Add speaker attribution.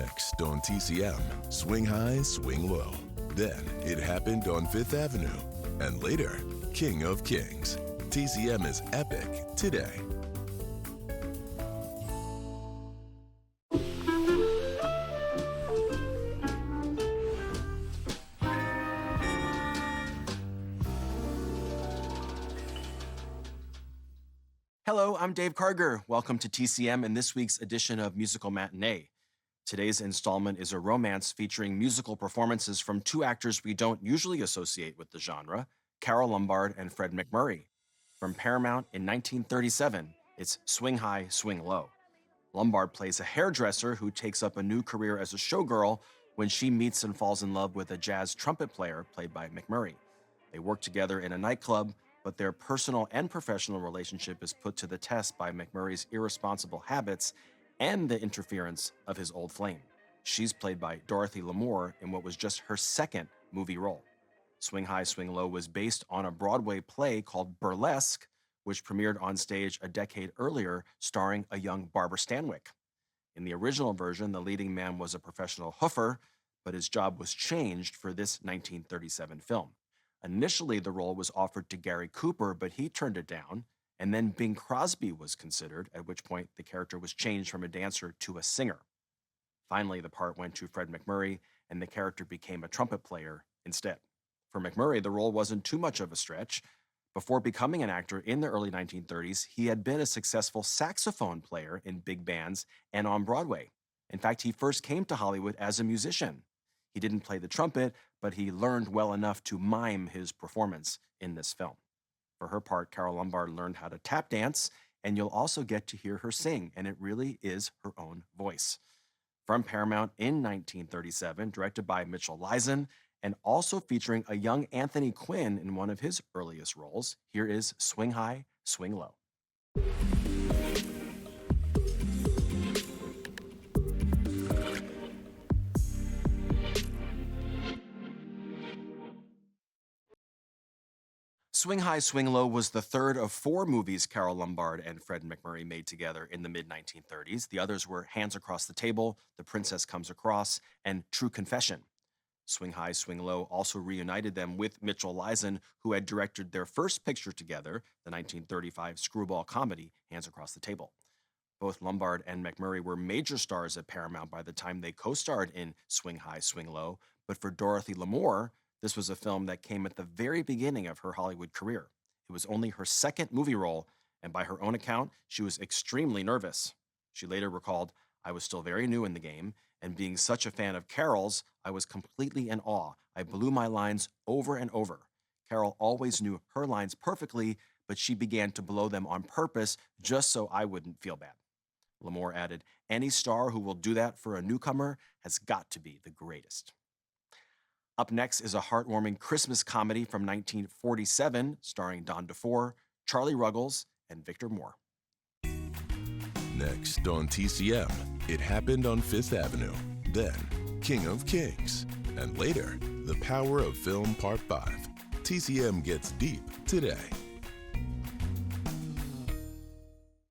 Speaker 1: Next on TCM, Swing High, Swing Low. Then It Happened on Fifth Avenue. And later, King of Kings. TCM is epic today.
Speaker 2: Hello, I'm Dave Karger. Welcome to TCM and this week's edition of Musical Matinee. Today's installment is a romance featuring musical performances from two actors we don't usually associate with the genre, Carole Lombard and Fred MacMurray. From Paramount in 1937, it's Swing High, Swing Low. Lombard plays a hairdresser who takes up a new career as a showgirl when she meets and falls in love with a jazz trumpet player played by MacMurray. They work together in a nightclub, but their personal and professional relationship is put to the test by MacMurray's irresponsible habits and the interference of his old flame. She's played by Dorothy Lamour in what was just her second movie role. Swing High, Swing Low was based on a Broadway play called Burlesque, which premiered on stage a decade earlier, starring a young Barbara Stanwyck. In the original version, the leading man was a professional hoofer, but his job was changed for this 1937 film. Initially, the role was offered to Gary Cooper, but he turned it down, and then Bing Crosby was considered, at which point the character was changed from a dancer to a singer. Finally, the part went to Fred MacMurray, and the character became a trumpet player instead. For MacMurray, the role wasn't too much of a stretch. Before becoming an actor in the early 1930s, he had been a successful saxophone player in big bands and on Broadway. In fact, he first came to Hollywood as a musician. He didn't play the trumpet, but he learned well enough to mime his performance in this film. For her part, Carole Lombard learned how to tap dance, and you'll also get to hear her sing, and it really is her own voice. From Paramount in 1937, directed by Mitchell Leisen, and also featuring a young Anthony Quinn in one of his earliest roles, here is Swing High, Swing Low. Swing High, Swing Low was the third of four movies Carole Lombard and Fred MacMurray made together in the mid-1930s. The others were Hands Across the Table, The Princess Comes Across, and True Confession. Swing High, Swing Low also reunited them with Mitchell Leisen, who had directed their first picture together, the 1935 screwball comedy Hands Across the Table. Both Lombard and MacMurray were major stars at Paramount by the time they co-starred in Swing High, Swing Low, but for Dorothy Lamour, this was a film that came at the very beginning of her Hollywood career. It was only her second movie role, and by her own account, she was extremely nervous. She later recalled, "I was still very new in the game, and being such a fan of Carole's, I was completely in awe. I blew my lines over and over. Carole always knew her lines perfectly, but she began to blow them on purpose just so I wouldn't feel bad." Lamour added, "Any star who will do that for a newcomer has got to be the greatest." Up next is a heartwarming Christmas comedy from 1947, starring Don DeFore, Charlie Ruggles, and Victor Moore.
Speaker 1: Next on TCM, It Happened on Fifth Avenue. Then, King of Kings. And later, The Power of Film Part 5. TCM gets deep today.